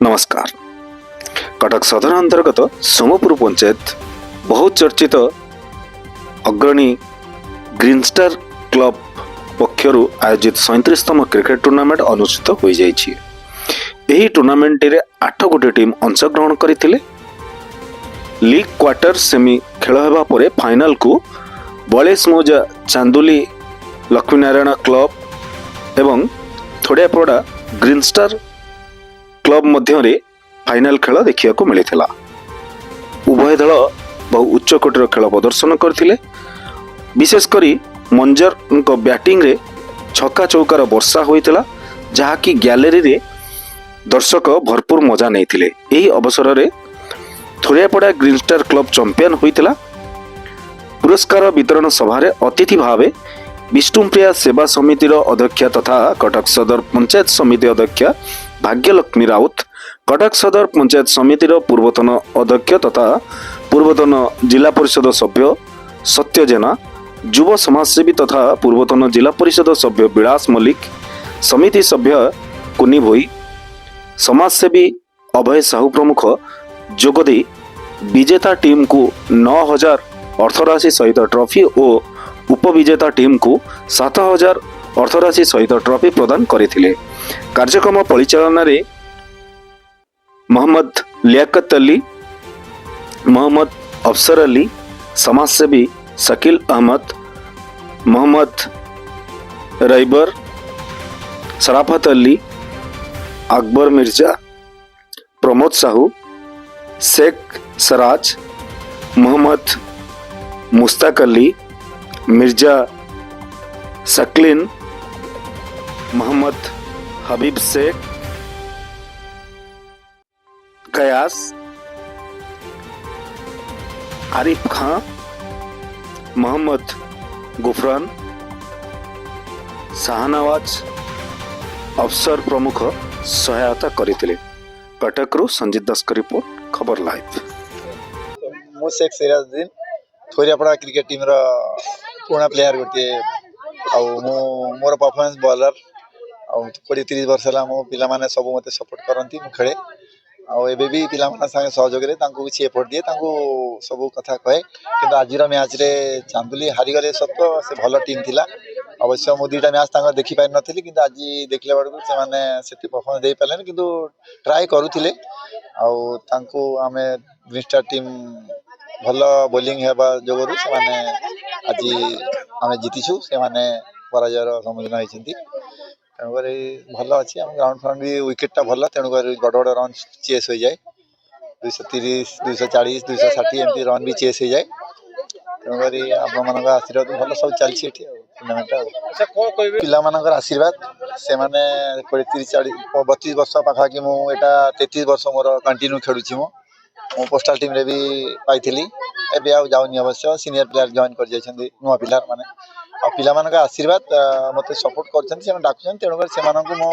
नमस्कार। कटक सदर अंतर्गत सोमपुर पंचायत बहुत चर्चित अग्रणी ग्रीन स्टार क्लब पक्षर आयोजित 37तम क्रिकेट टूर्नामेंट अनुष्ठित हो जाइछि। एही टूर्नामेंट रे 8 गोटे टीम अंशग्रहण करथिले। लीग क्वार्टर सेमी खेल हेबा परे फाइनल को बलेस मौजा चांदुली लक्ष्मीनारायण क्लब एवं थोड़ियापड़ा ग्रीन स्टार क्लब मध्य फाइनल खेल देखा मिलता। उभय दल बहु उच्चकोटीर खेल प्रदर्शन करथिले। विशेषकर मंजर बैटिंग रे छक्का चौकार वर्षा होइतिला, जहाँकि गैलरी रे दर्शक भरपूर मजा नहीं। यही अवसर में थोड़ियापड़ा ग्रीन स्टार क्लब चैंपियन होइतिला। पुरस्कार वितरण सभा अतिथि भावे विष्णुप्रिया सेवा समितिर अध्यक्ष तथा कटक सदर पंचायत समिति अध्यक्ष भाग्यलक्ष्मी राउत, कटक सदर पंचायत समितिर पूर्वतन अध्यक्ष तथा पूर्वतन जिला परिषद सभ्य सत्य जेना, युव समाजसेवी तथा पूर्वतन जिला परिषद सभ्य विलास मल्लिक, समिति सभ्य कुनी भोई, समाजसेवी अभय साहू प्रमुख जोगदे विजेता टीम को 9000 अर्थराशि सहित ट्रॉफी और उपविजेता टीम को 7000 अर्थराशि सहित ट्रॉफी प्रदान करथिले। कार्यक्रम परिचालन रे मोहम्मद लियाकत अली, मोहम्मद अफसर अली, समाजसेवी शकील अहमद, मोहम्मद रईबर, शराफत अली, अकबर मिर्जा, प्रमोद साहू, शेख सराज, मोहम्मद मुश्ताक अली, मिर्जा शक्लिन, मोहम्मद हबीब शेख, कयास, आरिफ खां, मोहम्मद गुफरान, शाहनवाज अफसर प्रमुख सहायता करथिले। कटकरू संजीत दास का रिपोर्ट, खबर लाइव। मु शेख सिराजुद्दीन थोड़ियापड़ा क्रिकेट टीम रो पुराना प्लेयर गोटे मोर परफॉर्मेंस बॉलर 20-30 वर्ष है मो पिला माने सब मते सपोर्ट करंती मु खेले एबे भी पिला माने संगे सहयोग रे तांको किछि एफर्ट दिए तांको सब कथा कहे। किंतु आजिर मैच रे चांदुली हारी गले सत्य से भल टीम थिला। अवश्य मु दुईटा मैच तांको देखि पाइ नथिली, किंतु आज देखले बडको से माने सेति परफॉर्मेंस दे पाले, किंतु ट्राई करूथिले तांको आमे ग्रीन स्टार टीम भल बोलिंग हेबा जोगरु से माने आज आमे जीतिछु। से माने पराजयर सम्मुखीन होइछंती, तेणुकरी भल अच्छी आम ग्राउंड फ्राउंड भी विकेटा भल, तेणुकरी बड़ बड़ रन चेस हो जाए 230 240 260 एमती रन भी चेस हो जाए। तेणुकरी आपण आशीर्वाद भल सब चलती टूर्नामेंट पिला आशीर्वाद से माने 32 वर्ष पाखापाखि मुझा 33 वर्ष मोर कंटिन्यू खेलुची। मो पोस्टाल टीम रे भी पाई एबे आ जाऊनी अवश्य सीनियर प्लेयर जॉइन कर जाइछन्ती नुआ पिलार माने पिला मानक आशीर्वाद मते सपोर्ट करछन्ती से डाकुछन। तेणुकर से मानक मो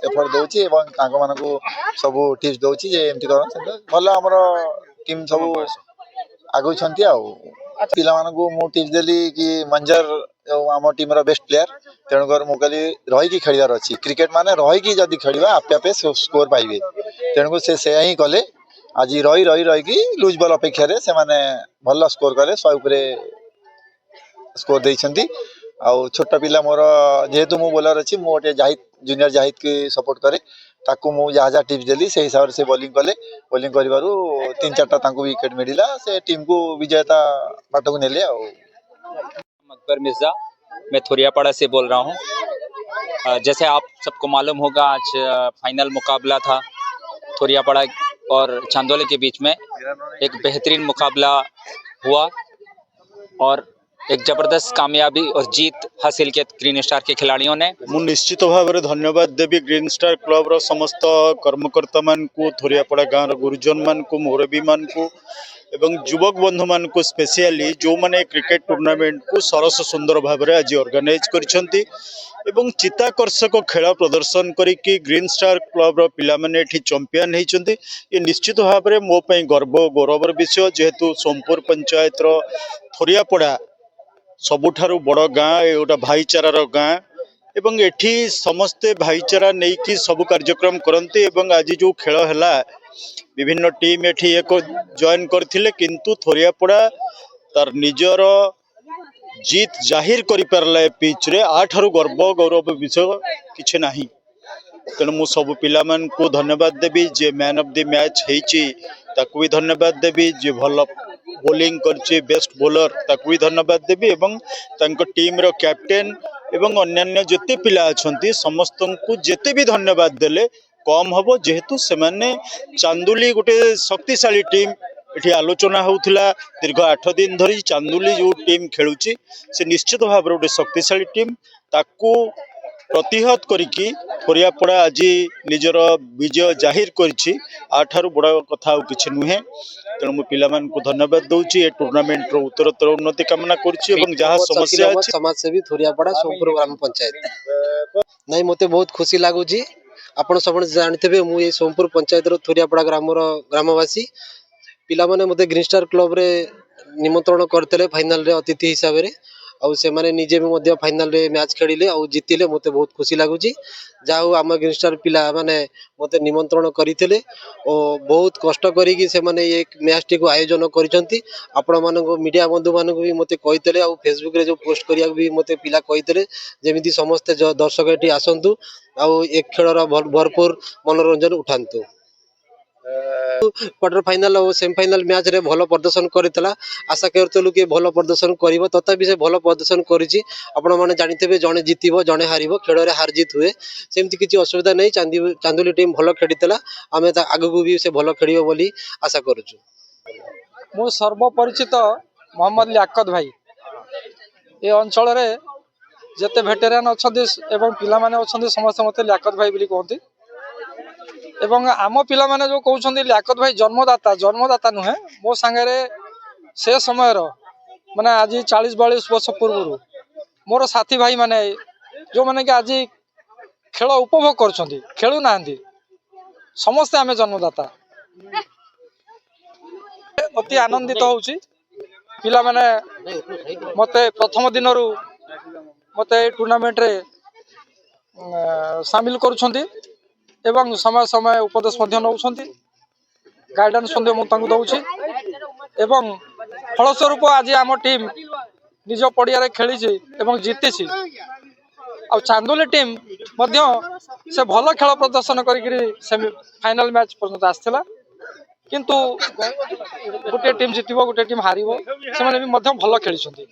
एफर्ट दउची एवं तांको मानक सब टिप्स दउची जे एमती करन भल हमर टीम सब आगु छन्ती। आ पिला मानक मो टिप्स देली कि मंजर आम टीम रो बेस्ट प्लेयर, तेणुकर मु कहली रही की खेलियार अछि। क्रिकेट माने रही की जदी खेलिबा आपे आपे स्कोर पाइबे, तेणुकर से ही कले। आज रही की लूज बॉल अपेक्षा रे से माने भल स्कोर करे 100 ऊपर स्कोर देइछन्ती। छोट पिला मोर जेहेतु मु बोलर अछि मु गोटे जाहिद जूनियर जाहिद के सपोर्ट करे, ताकू मु जहाँ टिप्स देली से हिसाब से बॉलिंग कले। बॉलिंग करिवारु 3-4टा तांको विकेट मिलिला, से टीम को विजेता बाटू नेले। अकबर मिर्जा, मैं थोड़ियापड़ा से बोल रहा हूँ। जैसे आप सबको मालूम होगा, आज फाइनल मुकाबला था थोड़ियापड़ा और चांदोली के बीच में। एक बेहतरीन मुकाबला हुआ और एक जबरदस्त कामयाबी और जीत हासिल किया ग्रीन स्टार के खिलाड़ियों ने। मु निश्चित भाव में धन्यवाद देवी ग्रीन स्टार क्लब रो समस्त कर्मकर्ता मान को, थोड़ियापड़ा गाँव गुरुजन मान को, मुरबी मान को एवं युवक बंधु मान को, स्पेशली जो माने क्रिकेट टूर्नामेंट को सरस सुंदर भाव में आज ऑर्गेनाइज करछंती एवं चित्ताकर्षक खेल प्रदर्शन करिकी ग्रीन स्टार क्लब रो पिला माने एठी चैंपियन हेइचंती। ये निश्चित भाव में मो पई गर्व गौरवर विषय, जेहेतु सोमपुर पंचायत रो थोड़ियापड़ा सबुठारु बड़ गाँ, गोटा भाईचारार गाँ। ଏବଂ ଏଠି ସମସ୍ତେ ଭାଇଚାରା ନେଇକି ସବୁ କାର୍ଯ୍ୟକ୍ରମ କରନ୍ତି ଏବଂ ଆଜି ଯେଉଁ ଖେଳ ହେଲା ବିଭିନ୍ନ ଟିମ୍ ଏଠି ଏକ ଜଏନ୍ କରିଥିଲେ କିନ୍ତୁ ଥୋରିଆପଡ଼ା ତାର ନିଜର ଜିତ୍ ଜାହିର କରିପାରିଲା ଏ ପିଚ୍ରେ ଆଠାରୁ ଗର୍ବ ଗୌରବ ବିଷୟ କିଛି ନାହିଁ। ତେଣୁ ମୁଁ ସବୁ ପିଲାମାନଙ୍କୁ ଧନ୍ୟବାଦ ଦେବି ଯେ ମ୍ୟାନ୍ ଅଫ୍ ଦି ମ୍ୟାଚ୍ ହେଇଛି ତାକୁ ବି ଧନ୍ୟବାଦ ଦେବି, ଯେ ଭଲ ବୋଲିଂ କରିଛି ବେଷ୍ଟ ବୋଲର ତାକୁ ବି ଧନ୍ୟବାଦ ଦେବି ଏବଂ ତାଙ୍କ ଟିମ୍ର କ୍ୟାପ୍ଟେନ୍ ଏବଂ ଅନ୍ୟାନ୍ୟ ଯେତେ ପିଲା ଅଛନ୍ତି ସମସ୍ତଙ୍କୁ ଯେତେ ବି ଧନ୍ୟବାଦ ଦେଲେ କମ୍ ହେବ, ଯେହେତୁ ସେମାନେ ଚାନ୍ଦୁଲି ଗୋଟେ ଶକ୍ତିଶାଳୀ ଟିମ୍। ଏଠି ଆଲୋଚନା ହେଉଥିଲା ଦୀର୍ଘ 8 ଦିନ ଧରି ଚାନ୍ଦୁଲି ଯେଉଁ ଟିମ୍ ଖେଳୁଛି ସେ ନିଶ୍ଚିତ ଭାବରେ ଗୋଟେ ଶକ୍ତିଶାଳୀ ଟିମ୍, ତାକୁ ପ୍ରତିହତ କରିକି ଥୋରିଆପଡ଼ା ଆଜି ନିଜର ବିଜୟ ଜାହିର କରିଛି। ଆଠାରୁ ବଡ଼ କଥା ଆଉ କିଛି ନୁହେଁ। ତେଣୁ ମୁଁ ପିଲାମାନଙ୍କୁ ଧନ୍ୟବାଦ ଦଉଛି, ଏ ଟୁର୍ଣ୍ଣାମେଣ୍ଟର ଉତ୍ତରୋତ୍ତର ଉନ୍ନତି କାମନା କରୁଛି ଏବଂ ଯାହା ସମସ୍ୟା ଅଛି ସମାଜସେବୀ ଥୋରିଆପଡ଼ା ସୋମପୁର ଗ୍ରାମ ପଞ୍ଚାୟତ। ନାଇଁ ମତେ ବହୁତ ଖୁସି ଲାଗୁଛି। ଆପଣ ସମସ୍ତେ ଜାଣିଥିବେ ମୁଁ ଏଇ ସୋମପୁର ପଞ୍ଚାୟତର ଥୋରିଆପଡ଼ା ଗ୍ରାମବାସୀ। ପିଲାମାନେ ମୋତେ ଗ୍ରୀନ୍ ଷ୍ଟାର କ୍ଲବରେ ନିମନ୍ତ୍ରଣ କରିଥିଲେ ଫାଇନାଲରେ ଅତିଥି ହିସାବରେ, ଆଉ ସେମାନେ ନିଜେ ବି ମଧ୍ୟ ଫାଇନାଲରେ ମ୍ୟାଚ୍ ଖେଳିଲେ ଆଉ ଜିତିଲେ। ମୋତେ ବହୁତ ଖୁସି ଲାଗୁଛି। ଯାହା ହଉ ଆମ ଗ୍ରୀନ୍ ଷ୍ଟାର ପିଲାମାନେ ମୋତେ ନିମନ୍ତ୍ରଣ କରିଥିଲେ ଓ ବହୁତ କଷ୍ଟ କରିକି ସେମାନେ ଏ ମ୍ୟାଚ୍ଟିକୁ ଆୟୋଜନ କରିଛନ୍ତି। ଆପଣମାନଙ୍କ ମିଡ଼ିଆ ବନ୍ଧୁମାନଙ୍କୁ ବି ମୋତେ କହିଥିଲେ ଆଉ ଫେସବୁକ୍ରେ ଯେଉଁ ପୋଷ୍ଟ କରିବାକୁ ବି ମୋତେ ପିଲା କହିଥିଲେ, ଯେମିତି ସମସ୍ତେ ଦର୍ଶକ ଏଠି ଆସନ୍ତୁ ଆଉ ଏ ଖେଳର ଭରପୁର ମନୋରଞ୍ଜନ ଉଠାନ୍ତୁ। କ୍ୱାର୍ଟର ଫାଇନାଲ ଓ ସେମିଫାଇନାଲ ମ୍ୟାଚ୍ରେ ଭଲ ପ୍ରଦର୍ଶନ କରିଥିଲା। ଆଶା କରୁଥିଲୁ କି ଭଲ ପ୍ରଦର୍ଶନ କରିବ, ତଥାପି ସେ ଭଲ ପ୍ରଦର୍ଶନ କରିଛି। ଆପଣମାନେ ଜାଣିଥିବେ ଜଣେ ଜିତିବ ଜଣେ ହାରିବ, ଖେଳରେ ହାର ଜିତ ହୁଏ, ସେମିତି କିଛି ଅସୁବିଧା ନାହିଁ। ଚାନ୍ଦୁଲି ଟିମ୍ ଭଲ ଖେଳିଥିଲା, ଆମେ ଆଗକୁ ବି ସେ ଭଲ ଖେଳିବ ବୋଲି ଆଶା କରୁଛୁ। ମୁଁ ସର୍ବପରିଚିତ ମହମ୍ମଦ ଲିଆକତ ଭାଇ। ଏ ଅଞ୍ଚଳରେ ଯେତେ ଭେଟେରାନ୍ ଅଛନ୍ତି ଏବଂ ପିଲାମାନେ ଅଛନ୍ତି ସମସ୍ତେ ମୋତେ ଲିଆକତ ଭାଇ ବୋଲି କୁହନ୍ତି। ଏବଂ ଆମ ପିଲାମାନେ ଯେଉଁ କହୁଛନ୍ତି ଲିଆକତ ଭାଇ ଜନ୍ମଦାତା ନୁହେଁ, ମୋ ସାଙ୍ଗରେ ସେ ସମୟର ମାନେ ଆଜି 40-42 ବର୍ଷ ପୂର୍ବରୁ ମୋର ସାଥୀ ଭାଇମାନେ ଯେଉଁମାନେ କି ଆଜି ଖେଳ ଉପଭୋଗ କରୁଛନ୍ତି, ଖେଳୁନାହାନ୍ତି, ସମସ୍ତେ ଆମେ ଜନ୍ମଦାତା। ଅତି ଆନନ୍ଦିତ ହେଉଛି। ପିଲାମାନେ ମୋତେ ପ୍ରଥମ ଦିନରୁ ମୋତେ ଏ ଟୁର୍ଣ୍ଣାମେଣ୍ଟରେ ସାମିଲ କରୁଛନ୍ତି ଏବଂ ସମୟ ସମୟ ଉପଦେଶ ମଧ୍ୟ ନେଉଛନ୍ତି, ଗାଇଡାନ୍ସ ମଧ୍ୟ ମୁଁ ତାଙ୍କୁ ଦେଉଛି ଏବଂ ଫଳସ୍ୱରୂପ ଆଜି ଆମ ଟିମ୍ ନିଜ ପଡ଼ିଆରେ ଖେଳିଛି ଏବଂ ଜିତିଛି। ଆଉ ଚାନ୍ଦୁଲି ଟିମ୍ ମଧ୍ୟ ସେ ଭଲ ଖେଳ ପ୍ରଦର୍ଶନ କରିକିରି ସେମି ଫାଇନାଲ ମ୍ୟାଚ୍ ପର୍ଯ୍ୟନ୍ତ ଆସିଥିଲା, କିନ୍ତୁ ଗୋଟିଏ ଟିମ୍ ଜିତିବ ଗୋଟିଏ ଟିମ୍ ହାରିବ, ସେମାନେ ବି ମଧ୍ୟ ଭଲ ଖେଳିଛନ୍ତି।